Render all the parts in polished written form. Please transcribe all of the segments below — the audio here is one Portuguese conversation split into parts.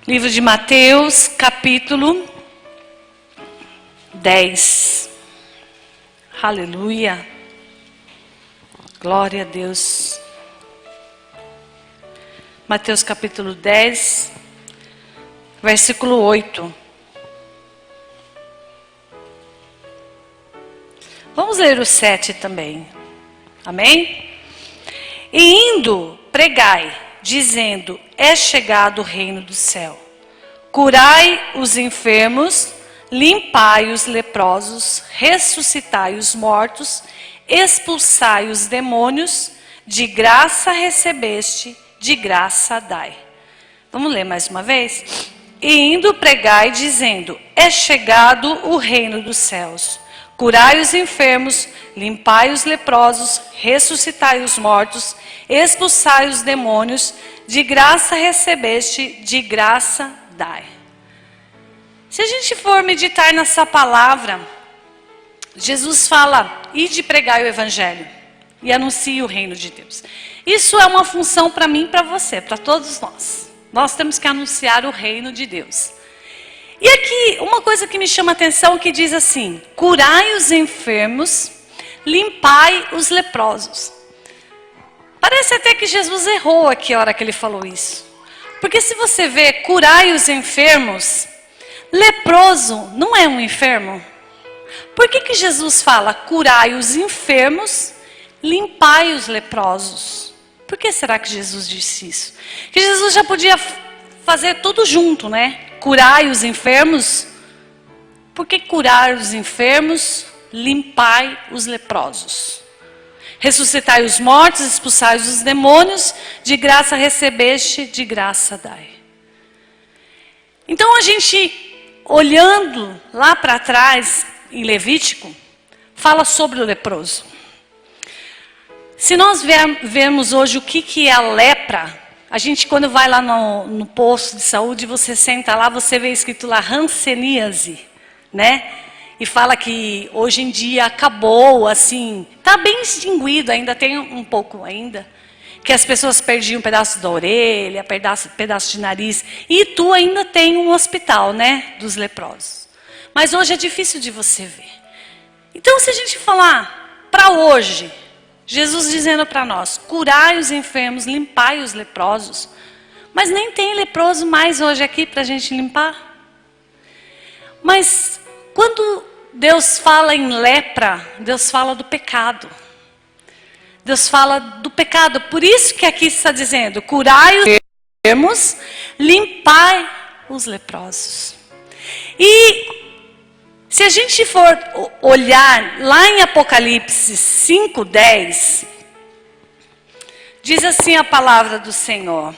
Livro de Mateus, capítulo 10. Aleluia. Glória a Deus. Mateus capítulo 10, versículo 8. Vamos ler o 7 também. Amém? E indo, pregai, dizendo, é chegado o reino do céu. Curai os enfermos, limpai os leprosos, ressuscitai os mortos, expulsai os demônios, de graça recebeste, de graça dai. Vamos ler mais uma vez? E indo, pregai, dizendo, é chegado o reino dos céus. Curai os enfermos, limpai os leprosos, ressuscitai os mortos, expulsai os demônios, de graça recebeste, de graça dai. Se a gente for meditar nessa palavra, Jesus fala, ide pregai o evangelho e anuncie o reino de Deus. Isso é uma função para mim e para você, para todos nós. Nós temos que anunciar o reino de Deus. E aqui, uma coisa que me chama a atenção que diz assim, curai os enfermos, limpai os leprosos. Parece até que Jesus errou aqui a hora que ele falou isso. Porque se você vê, curai os enfermos, leproso não é um enfermo. Por que Jesus fala, curai os enfermos, limpai os leprosos? Por que será que Jesus disse isso? Que Jesus já podia fazer tudo junto, né? Curai os enfermos. Por que curar os enfermos? Limpai os leprosos. Ressuscitai os mortos, expulsai os demônios, de graça recebeste, de graça dai. Então a gente, olhando lá para trás, em Levítico, fala sobre o leproso. Se nós vermos hoje o que é a lepra, a gente quando vai lá no posto de saúde, você senta lá, você vê escrito lá, hanseníase, né? E fala que hoje em dia acabou, assim, está bem extinguido, ainda tem um pouco ainda, que as pessoas perdiam um pedaço da orelha, pedaço de nariz, e tu ainda tem um hospital, né, dos leprosos. Mas hoje é difícil de você ver. Então se a gente falar para hoje, Jesus dizendo para nós, curai os enfermos, limpai os leprosos, mas nem tem leproso mais hoje aqui para a gente limpar. Mas quando Deus fala em lepra, Deus fala do pecado. Deus fala do pecado. Por isso que aqui está dizendo, curai os enfermos, limpai os leprosos. E se a gente for olhar lá em Apocalipse 5:10, diz assim a palavra do Senhor.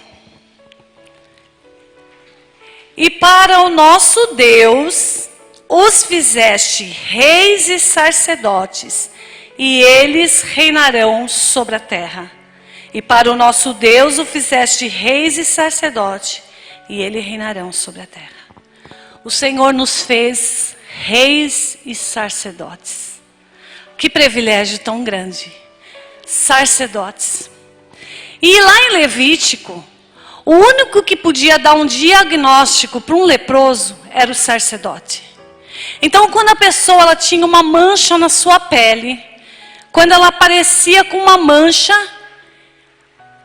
E para o nosso Deus os fizeste reis e sacerdotes, e eles reinarão sobre a terra. E para o nosso Deus o fizeste reis e sacerdotes, e eles reinarão sobre a terra. O Senhor nos fez reis e sacerdotes. Que privilégio tão grande. Sacerdotes. E lá em Levítico, o único que podia dar um diagnóstico para um leproso era o sacerdote. Então, quando a pessoa ela tinha uma mancha na sua pele, quando ela aparecia com uma mancha,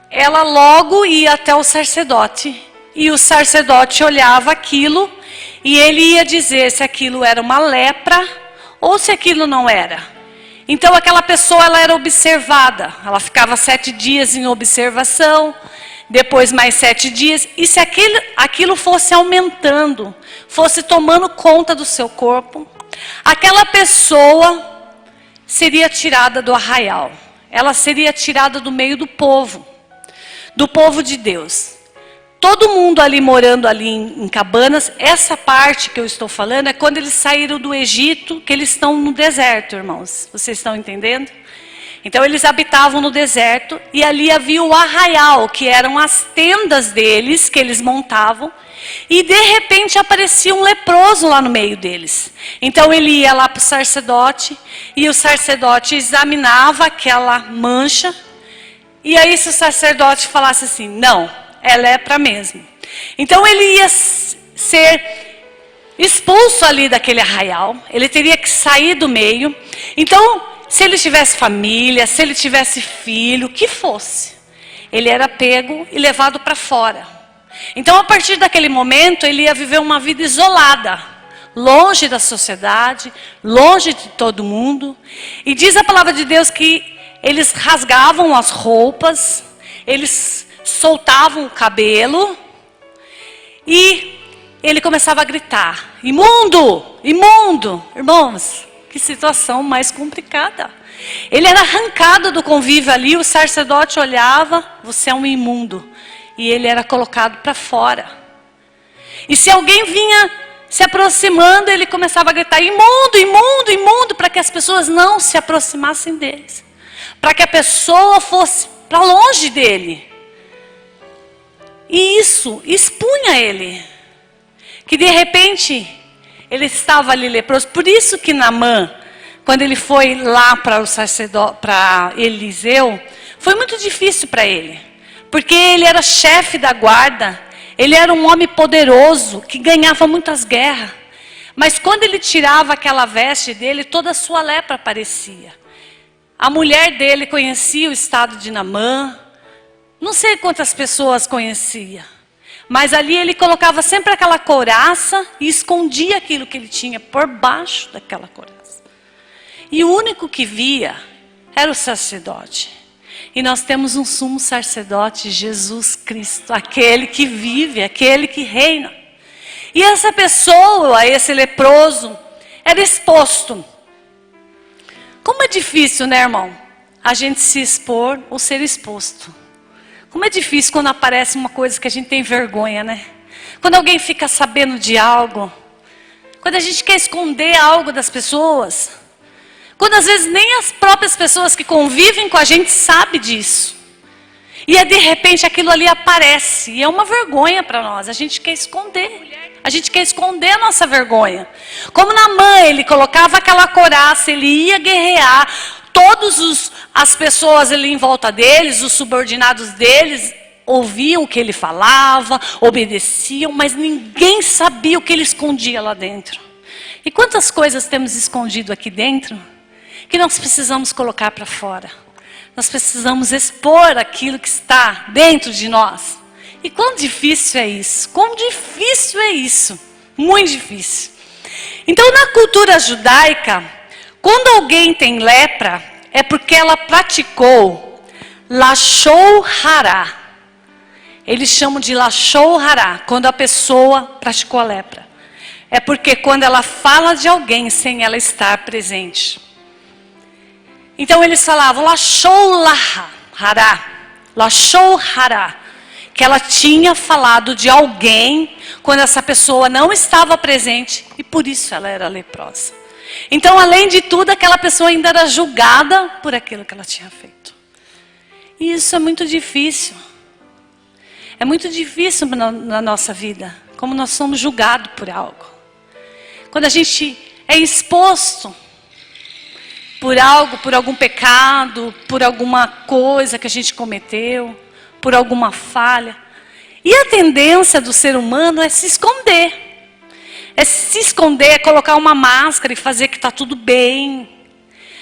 ela logo ia até o sacerdote. E o sacerdote olhava aquilo e ele ia dizer se aquilo era uma lepra ou se aquilo não era. Então aquela pessoa ela era observada. Ela ficava 7 dias em observação, depois mais 7 dias. E se aquilo fosse aumentando, fosse tomando conta do seu corpo, aquela pessoa seria tirada do arraial. Ela seria tirada do meio do povo de Deus. Todo mundo ali morando ali em cabanas, essa parte que eu estou falando é quando eles saíram do Egito, que eles estão no deserto, irmãos. Vocês estão entendendo? Então eles habitavam no deserto e ali havia o arraial, que eram as tendas deles, que eles montavam. E de repente aparecia um leproso lá no meio deles. Então ele ia lá para o sacerdote e o sacerdote examinava aquela mancha. E aí se o sacerdote falasse assim, não, é lepra mesmo. Então ele ia ser expulso ali daquele arraial. Ele teria que sair do meio. Então, se ele tivesse família, se ele tivesse filho, o que fosse, ele era pego e levado para fora. Então, a partir daquele momento, ele ia viver uma vida isolada, longe da sociedade, longe de todo mundo. E diz a palavra de Deus que eles rasgavam as roupas, eles soltavam o cabelo e ele começava a gritar: imundo, imundo. Irmãos, que situação mais complicada. Ele era arrancado do convívio ali, o sacerdote olhava: você é um imundo. E ele era colocado para fora. E se alguém vinha se aproximando, ele começava a gritar: imundo, imundo, imundo, para que as pessoas não se aproximassem deles. Para que a pessoa fosse para longe dele. E isso expunha ele. Que de repente, ele estava ali leproso. Por isso que Naamã, quando ele foi lá para o sacerdote, para Eliseu, foi muito difícil para ele. Porque ele era chefe da guarda, ele era um homem poderoso, que ganhava muitas guerras. Mas quando ele tirava aquela veste dele, toda a sua lepra aparecia. A mulher dele conhecia o estado de Naamã. Não sei quantas pessoas conhecia. Mas ali ele colocava sempre aquela couraça e escondia aquilo que ele tinha por baixo daquela couraça. E o único que via era o sacerdote. E nós temos um sumo sacerdote, Jesus Cristo, aquele que vive, aquele que reina. E essa pessoa, esse leproso, era exposto. Como é difícil, né, irmão? A gente se expor ou ser exposto. Como é difícil quando aparece uma coisa que a gente tem vergonha, né? Quando alguém fica sabendo de algo. Quando a gente quer esconder algo das pessoas. Quando às vezes nem as próprias pessoas que convivem com a gente sabem disso. E de repente aquilo ali aparece. E é uma vergonha para nós. A gente quer esconder. A gente quer esconder a nossa vergonha. Como Naamã, ele colocava aquela couraça, ele ia guerrear. Todas as pessoas ali em volta deles, os subordinados deles, ouviam o que ele falava, obedeciam, mas ninguém sabia o que ele escondia lá dentro. E quantas coisas temos escondido aqui dentro, que nós precisamos colocar para fora. Nós precisamos expor aquilo que está dentro de nós. E quão difícil é isso? Quão difícil é isso? Muito difícil. Então, na cultura judaica, quando alguém tem lepra, é porque ela praticou lashon hará. Eles chamam de lashon hará, quando a pessoa praticou a lepra. É porque quando ela fala de alguém sem ela estar presente. Então eles falavam lashon hará, lashon hará, que ela tinha falado de alguém quando essa pessoa não estava presente e por isso ela era leprosa. Então, além de tudo, aquela pessoa ainda era julgada por aquilo que ela tinha feito. E isso é muito difícil. É muito difícil na nossa vida, como nós somos julgados por algo. Quando a gente é exposto por algo, por algum pecado, por alguma coisa que a gente cometeu, por alguma falha. E a tendência do ser humano é se esconder. É se esconder, é colocar uma máscara e fazer que está tudo bem.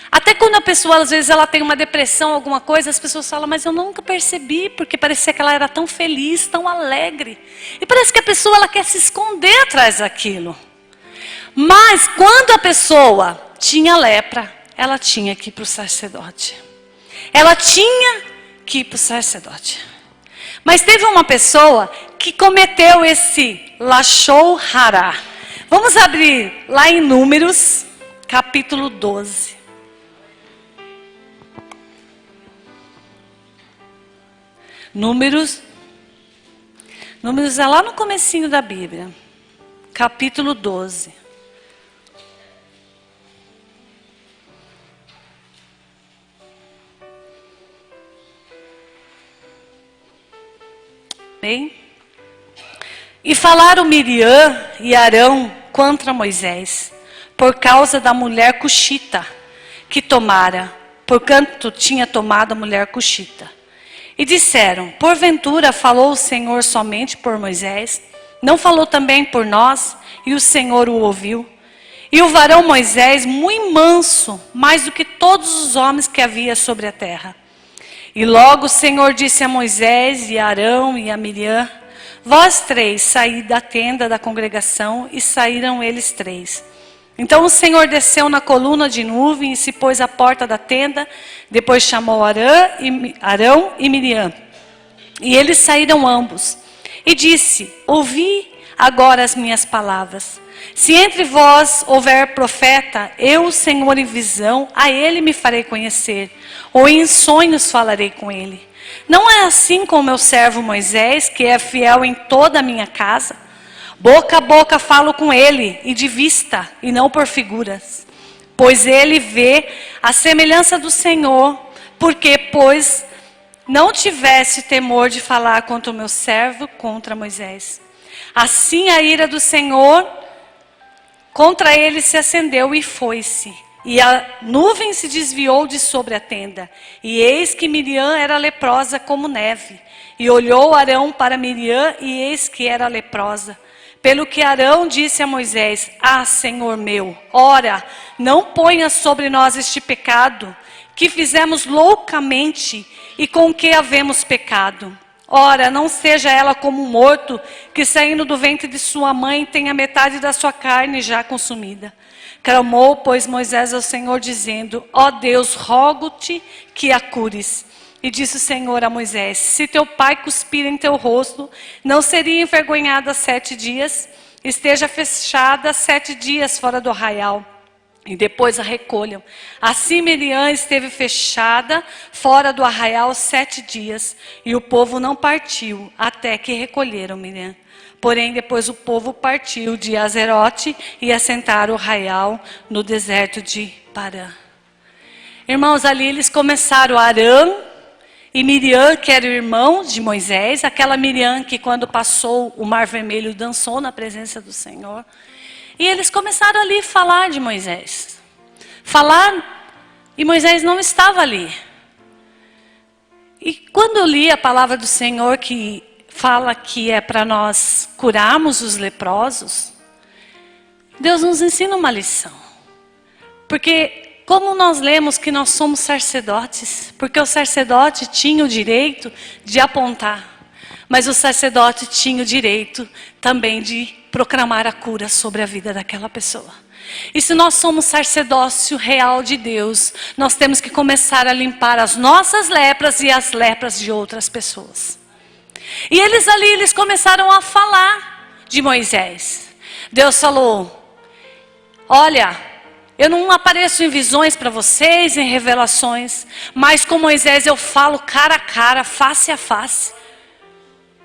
Até quando a pessoa, às vezes, ela tem uma depressão, alguma coisa, as pessoas falam: mas eu nunca percebi, porque parecia que ela era tão feliz, tão alegre. E parece que a pessoa ela quer se esconder atrás daquilo. Mas quando a pessoa tinha lepra, ela tinha que ir para o sacerdote. Ela tinha que ir para o sacerdote. Mas teve uma pessoa que cometeu esse lashon hará. Vamos abrir lá em Números, capítulo 12. Números é lá no comecinho da Bíblia. Capítulo 12. Bem? E falaram Miriam e Arão contra Moisés, por causa da mulher cuxita que tomara, porquanto tinha tomado a mulher cuxita. E disseram: porventura falou o Senhor somente por Moisés? Não falou também por nós? E o Senhor o ouviu. E o varão Moisés, muito manso, mais do que todos os homens que havia sobre a terra. E logo o Senhor disse a Moisés e a Arão e a Miriam: vós três saí da tenda da congregação. E saíram eles três. Então o Senhor desceu na coluna de nuvem e se pôs à porta da tenda. Depois chamou Arão e Miriam. E eles saíram ambos. E disse: ouvi agora as minhas palavras. Se entre vós houver profeta, eu, o Senhor, em visão, a ele me farei conhecer, ou em sonhos falarei com ele. Não é assim com o meu servo Moisés, que é fiel em toda a minha casa? Boca a boca falo com ele, e de vista, e não por figuras. Pois ele vê a semelhança do Senhor, porque, pois, não tivesse temor de falar contra o meu servo, contra Moisés. Assim a ira do Senhor contra ele se acendeu e foi-se. E a nuvem se desviou de sobre a tenda. E eis que Miriam era leprosa como neve. E olhou Arão para Miriam, e eis que era leprosa. Pelo que Arão disse a Moisés: ah, Senhor meu, ora, não ponha sobre nós este pecado, que fizemos loucamente e com que havemos pecado. Ora, não seja ela como um morto, que saindo do ventre de sua mãe tem a metade da sua carne já consumida. Clamou, pois, Moisés ao Senhor, dizendo: ó Deus, rogo-te que a cures. E disse o Senhor a Moisés: se teu pai cuspir em teu rosto, não seria envergonhada 7 dias? Esteja fechada 7 dias fora do arraial. E depois a recolham. Assim Miriam esteve fechada fora do arraial 7 dias. E o povo não partiu até que recolheram Miriam. Porém depois o povo partiu de Azerote e assentaram o arraial no deserto de Parã. Irmãos, ali eles começaram Arão e Miriam, que era o irmão de Moisés. Aquela Miriam que quando passou o Mar Vermelho dançou na presença do Senhor. E eles começaram ali a falar de Moisés. Falar, e Moisés não estava ali. E quando eu li a palavra do Senhor que fala que é para nós curarmos os leprosos, Deus nos ensina uma lição. Porque como nós lemos que nós somos sacerdotes, porque o sacerdote tinha o direito de apontar, mas o sacerdote tinha o direito também de proclamar a cura sobre a vida daquela pessoa. E se nós somos sacerdócio real de Deus, nós temos que começar a limpar as nossas lepras e as lepras de outras pessoas. E eles começaram a falar de Moisés. Deus falou: olha, eu não apareço em visões para vocês, em revelações, mas com Moisés eu falo cara a cara, face a face.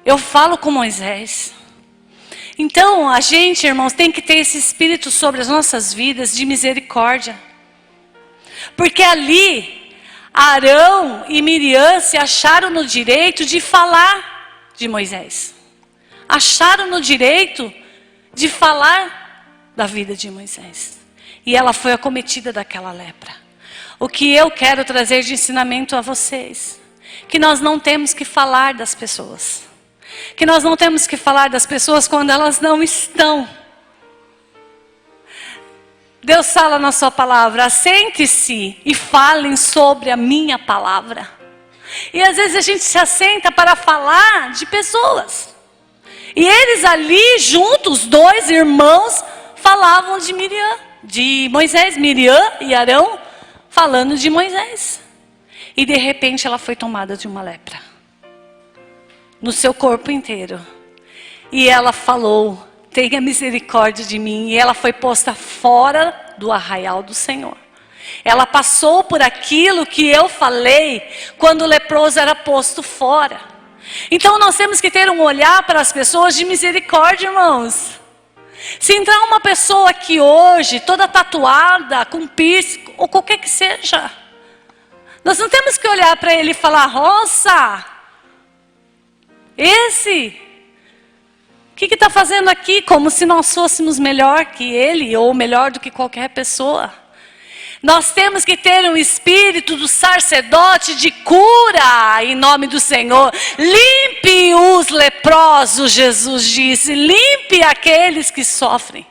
Eu falo com Moisés. Então, a gente, irmãos, tem que ter esse espírito sobre as nossas vidas de misericórdia. Porque ali, Arão e Miriam se acharam no direito de falar de Moisés. Acharam no direito de falar da vida de Moisés. E ela foi acometida daquela lepra. O que eu quero trazer de ensinamento a vocês, que nós não temos que falar das pessoas. Que nós não temos que falar das pessoas quando elas não estão. Deus fala na sua palavra: assente-se e falem sobre a minha palavra. E às vezes a gente se assenta para falar de pessoas. E eles ali juntos, 2 irmãos, falavam de Moisés, Miriam e Arão, falando de Moisés. E de repente ela foi tomada de uma lepra. No seu corpo inteiro. E ela falou: tenha misericórdia de mim. E ela foi posta fora do arraial do Senhor. Ela passou por aquilo que eu falei quando o leproso era posto fora. Então nós temos que ter um olhar para as pessoas de misericórdia, irmãos. Se entrar uma pessoa aqui hoje, toda tatuada, com piercing, ou qualquer que seja, nós não temos que olhar para ele e falar: nossa, esse, o que está fazendo aqui? Como se nós fôssemos melhor que ele, ou melhor do que qualquer pessoa. Nós temos que ter um espírito do sacerdote de cura, em nome do Senhor. Limpe os leprosos, Jesus disse. Limpe aqueles que sofrem.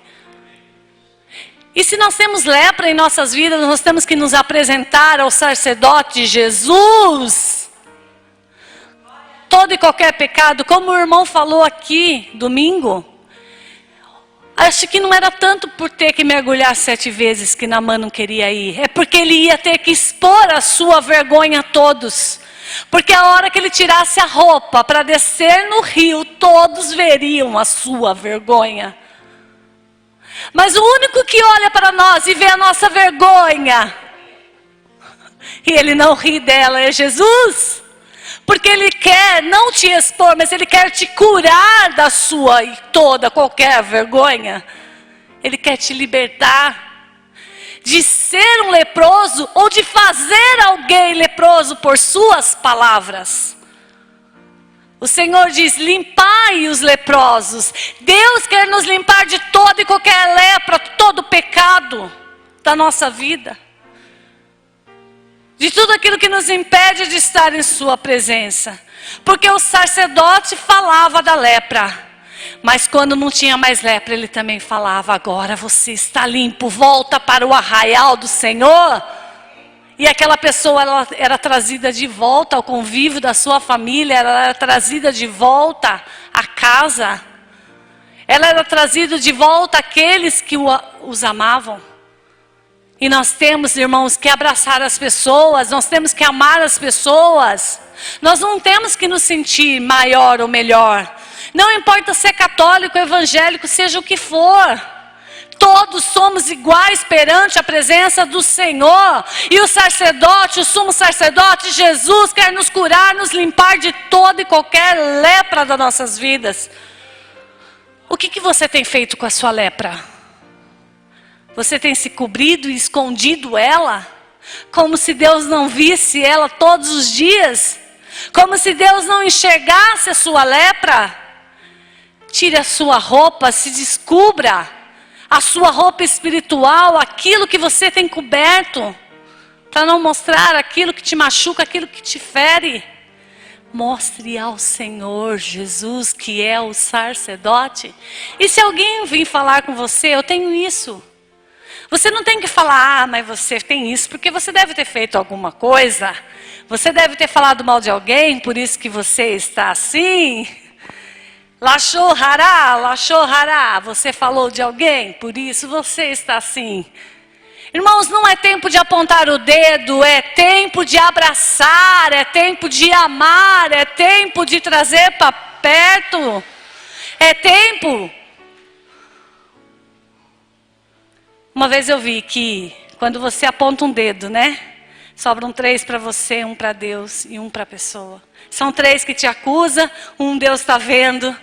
E se nós temos lepra em nossas vidas, nós temos que nos apresentar ao sacerdote Jesus. Todo e qualquer pecado, como o irmão falou aqui, domingo. Acho que não era tanto por ter que mergulhar 7 vezes que Naamã não queria ir. É porque ele ia ter que expor a sua vergonha a todos. Porque a hora que ele tirasse a roupa para descer no rio, todos veriam a sua vergonha. Mas o único que olha para nós e vê a nossa vergonha, e ele não ri dela, é Jesus. Porque ele quer não te expor, mas ele quer te curar da sua e toda, qualquer vergonha. Ele quer te libertar de ser um leproso ou de fazer alguém leproso por suas palavras. O Senhor diz, limpai os leprosos. Deus quer nos limpar de toda e qualquer lepra, todo pecado da nossa vida. De tudo aquilo que nos impede de estar em sua presença. Porque o sacerdote falava da lepra. Mas quando não tinha mais lepra, ele também falava, agora você está limpo, volta para o arraial do Senhor. E aquela pessoa ela era trazida de volta ao convívio da sua família, ela era trazida de volta à casa. Ela era trazida de volta àqueles que os amavam. E nós temos, irmãos, que abraçar as pessoas, nós temos que amar as pessoas. Nós não temos que nos sentir maior ou melhor. Não importa ser católico, evangélico, seja o que for. Todos somos iguais perante a presença do Senhor. E o sacerdote, o sumo sacerdote, Jesus, quer nos curar, nos limpar de toda e qualquer lepra das nossas vidas. O que você tem feito com a sua lepra? Você tem se cobrido e escondido ela? Como se Deus não visse ela todos os dias? Como se Deus não enxergasse a sua lepra? Tire a sua roupa, se descubra. A sua roupa espiritual, aquilo que você tem coberto. Para não mostrar aquilo que te machuca, aquilo que te fere. Mostre ao Senhor Jesus que é o sacerdote. E se alguém vir falar com você, eu tenho isso. Você não tem que falar, mas você tem isso, porque você deve ter feito alguma coisa. Você deve ter falado mal de alguém, por isso que você está assim. Lachorrará, você falou de alguém, por isso você está assim. Irmãos, não é tempo de apontar o dedo, é tempo de abraçar, é tempo de amar, é tempo de trazer para perto. É tempo. Uma vez eu vi que quando você aponta um dedo, né? Sobram 3 para você, 1 para Deus e 1 para a pessoa. São 3 que te acusam, Deus está vendo.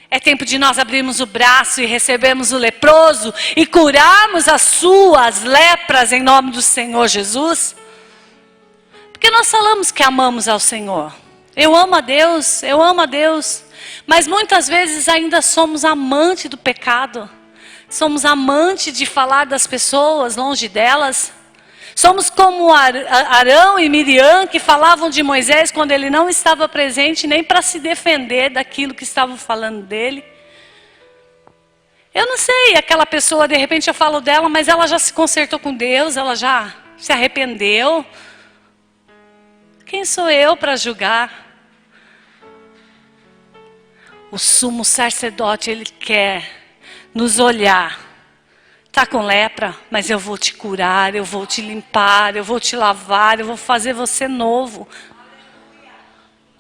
É tempo de nós abrirmos o braço e recebermos o leproso e curarmos as suas lepras em nome do Senhor Jesus. Porque nós falamos que amamos ao Senhor. Eu amo a Deus, eu amo a Deus. Mas muitas vezes ainda somos amantes do pecado. Somos amantes de falar das pessoas, longe delas. Somos como Arão e Miriam, que falavam de Moisés quando ele não estava presente, nem para se defender daquilo que estavam falando dele. Eu não sei, aquela pessoa, de repente eu falo dela, mas ela já se consertou com Deus, ela já se arrependeu. Quem sou eu para julgar? O sumo sacerdote, ele quer nos olhar. Está com lepra, mas eu vou te curar, eu vou te limpar, eu vou te lavar, eu vou fazer você novo.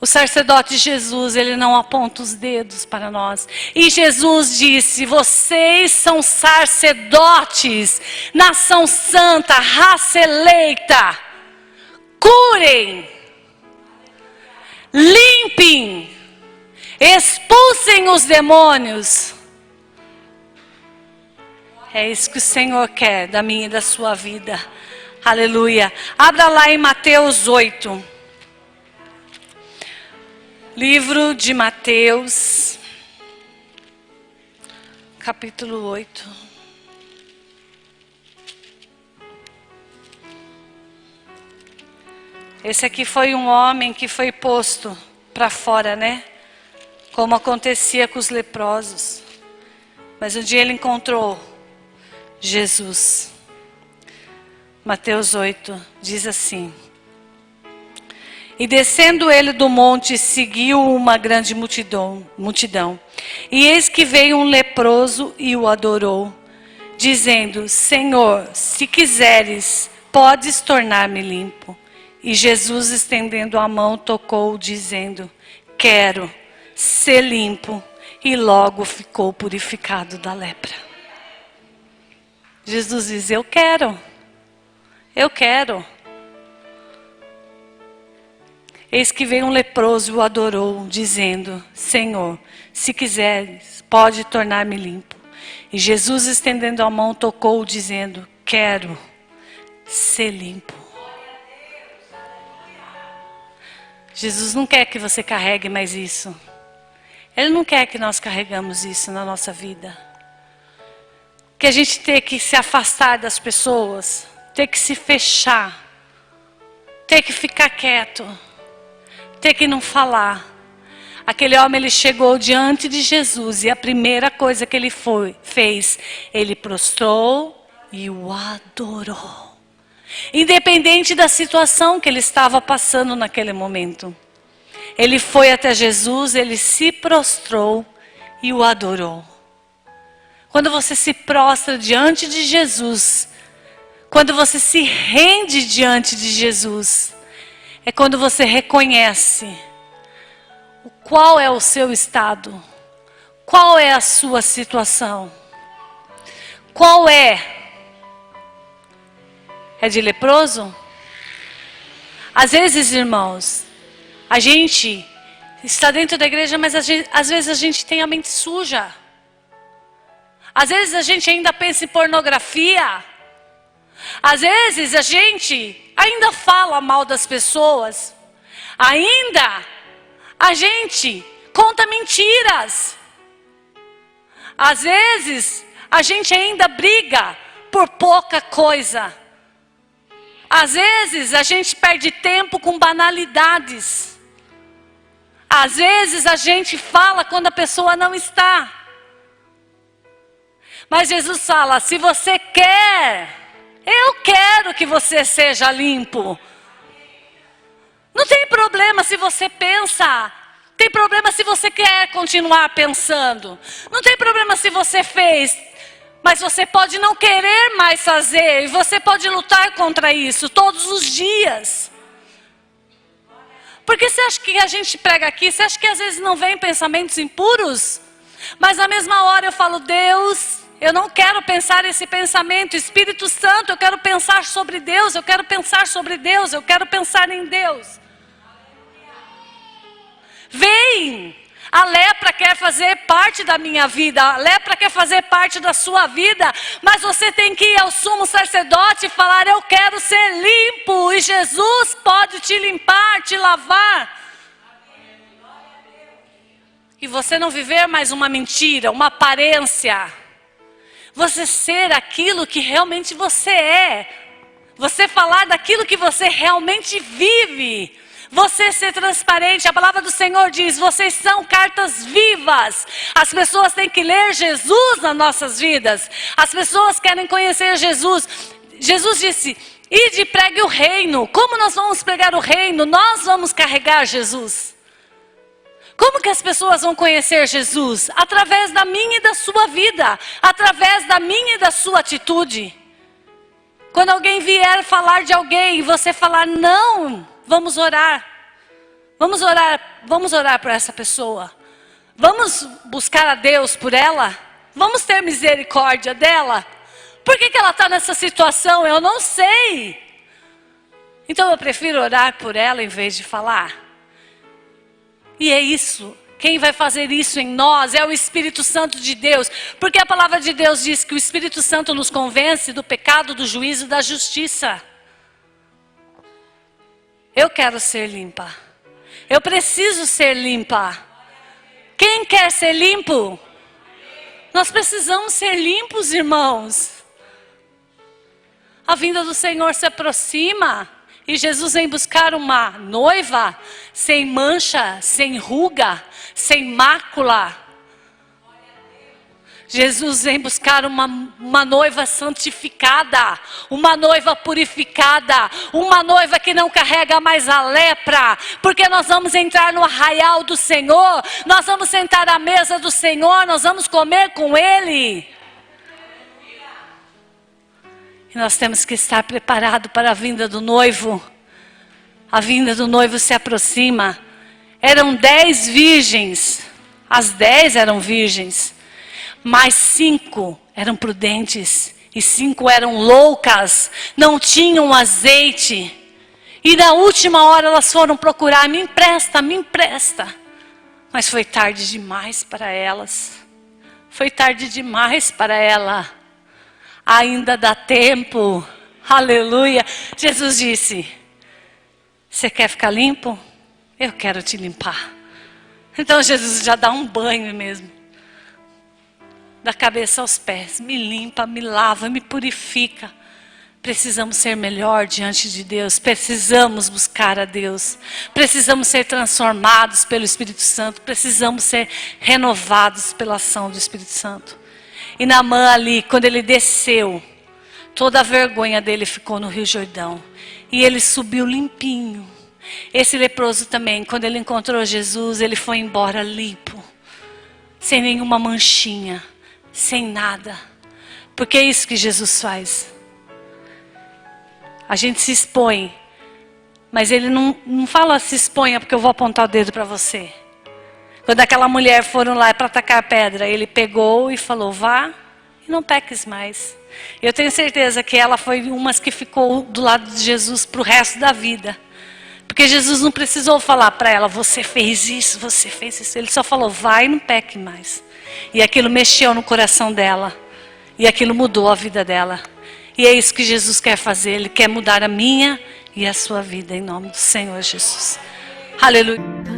O sacerdote Jesus, ele não aponta os dedos para nós. E Jesus disse, vocês são sacerdotes, nação santa, raça eleita. Curem, limpem, expulsem os demônios. É isso que o Senhor quer da minha e da sua vida. Aleluia. Abra lá em Mateus 8. Livro de Mateus, capítulo 8. Esse aqui foi um homem que foi posto para fora, né? Como acontecia com os leprosos. Mas um dia ele encontrou Jesus. Mateus 8 diz assim: e descendo ele do monte, seguiu uma grande multidão. E eis que veio um leproso e o adorou, dizendo: Senhor, se quiseres, podes tornar-me limpo. E Jesus, estendendo a mão, tocou, dizendo: quero ser limpo. E logo ficou purificado da lepra. Jesus diz: eu quero. Eis que veio um leproso e o adorou, dizendo: Senhor, se quiseres, pode tornar-me limpo. E Jesus, estendendo a mão, tocou, dizendo: quero ser limpo. Jesus não quer que você carregue mais isso. Ele não quer que nós carregamos isso na nossa vida. Que a gente tenha que se afastar das pessoas, ter que se fechar, ter que ficar quieto, ter que não falar. Aquele homem, ele chegou diante de Jesus e a primeira coisa que ele fez, ele prostrou e o adorou. Independente da situação que ele estava passando naquele momento. Ele foi até Jesus, ele se prostrou e o adorou. Quando você se prostra diante de Jesus, quando você se rende diante de Jesus, é quando você reconhece qual é o seu estado, qual é a sua situação, qual é? É de leproso? Às vezes, irmãos, a gente está dentro da igreja, mas às vezes a gente tem a mente suja. Às vezes a gente ainda pensa em pornografia. Às vezes a gente ainda fala mal das pessoas. Ainda a gente conta mentiras. Às vezes a gente ainda briga por pouca coisa. Às vezes a gente perde tempo com banalidades. Às vezes a gente fala quando a pessoa não está. Mas Jesus fala: se você quer, eu quero que você seja limpo. Não tem problema se você pensa. Tem problema se você quer continuar pensando. Não tem problema se você fez. Mas você pode não querer mais fazer. E você pode lutar contra isso todos os dias. Porque você acha que a gente prega aqui? Você acha que às vezes não vem pensamentos impuros? Mas na mesma hora eu falo: Deus, eu não quero pensar esse pensamento. Espírito Santo, eu quero pensar sobre Deus. Eu quero pensar sobre Deus. Eu quero pensar em Deus. Vem! A lepra quer fazer parte da minha vida, a lepra quer fazer parte da sua vida, mas você tem que ir ao sumo sacerdote e falar: eu quero ser limpo, e Jesus pode te limpar, te lavar. E você não viver mais uma mentira, uma aparência. Você ser aquilo que realmente você é. Você falar daquilo que você realmente vive. Você ser transparente. A palavra do Senhor diz: vocês são cartas vivas. As pessoas têm que ler Jesus nas nossas vidas. As pessoas querem conhecer Jesus. Jesus disse: ide e pregue o reino. Como nós vamos pregar o reino? Nós vamos carregar Jesus. Como que as pessoas vão conhecer Jesus? Através da minha e da sua vida. Através da minha e da sua atitude. Quando alguém vier falar de alguém, você falar: não, vamos orar. Vamos orar por essa pessoa. Vamos buscar a Deus por ela. Vamos ter misericórdia dela. Por que ela está nessa situação? Eu não sei. Então eu prefiro orar por ela em vez de falar. E é isso. Quem vai fazer isso em nós é o Espírito Santo de Deus. Porque a palavra de Deus diz que o Espírito Santo nos convence do pecado, do juízo e da justiça. Eu quero ser limpa. Eu preciso ser limpa. Quem quer ser limpo? Nós precisamos ser limpos, irmãos. A vinda do Senhor se aproxima. E Jesus vem buscar uma noiva sem mancha, sem ruga, sem mácula. Jesus vem buscar uma noiva santificada, uma noiva purificada, uma noiva que não carrega mais a lepra, porque nós vamos entrar no arraial do Senhor, nós vamos sentar à mesa do Senhor, nós vamos comer com Ele. E nós temos que estar preparados para a vinda do noivo. A vinda do noivo se aproxima. Eram 10 virgens, as 10 eram virgens. Mas 5 eram prudentes e 5 eram loucas, não tinham azeite. E na última hora elas foram procurar, me empresta, me empresta. Mas foi tarde demais para elas. Foi tarde demais para ela. Ainda dá tempo, aleluia. Jesus disse, você quer ficar limpo? Eu quero te limpar. Então Jesus já dá um banho mesmo. Da cabeça aos pés, me limpa, me lava, me purifica. Precisamos ser melhor diante de Deus, precisamos buscar a Deus, precisamos ser transformados pelo Espírito Santo, precisamos ser renovados pela ação do Espírito Santo. E Naamã ali, quando ele desceu, toda a vergonha dele ficou no Rio Jordão, e ele subiu limpinho. Esse leproso também, quando ele encontrou Jesus, ele foi embora limpo, sem nenhuma manchinha. Sem nada. Porque é isso que Jesus faz. A gente se expõe. Mas ele não fala se exponha porque eu vou apontar o dedo para você. Quando aquela mulher foram lá para atacar pedra, ele pegou e falou, vá e não peques mais. Eu tenho certeza que ela foi uma que ficou do lado de Jesus para o resto da vida. Porque Jesus não precisou falar para ela, você fez isso, você fez isso. Ele só falou, vai e não peque mais. E aquilo mexeu no coração dela. E aquilo mudou a vida dela. E é isso que Jesus quer fazer. Ele quer mudar a minha e a sua vida. Em nome do Senhor Jesus. Aleluia.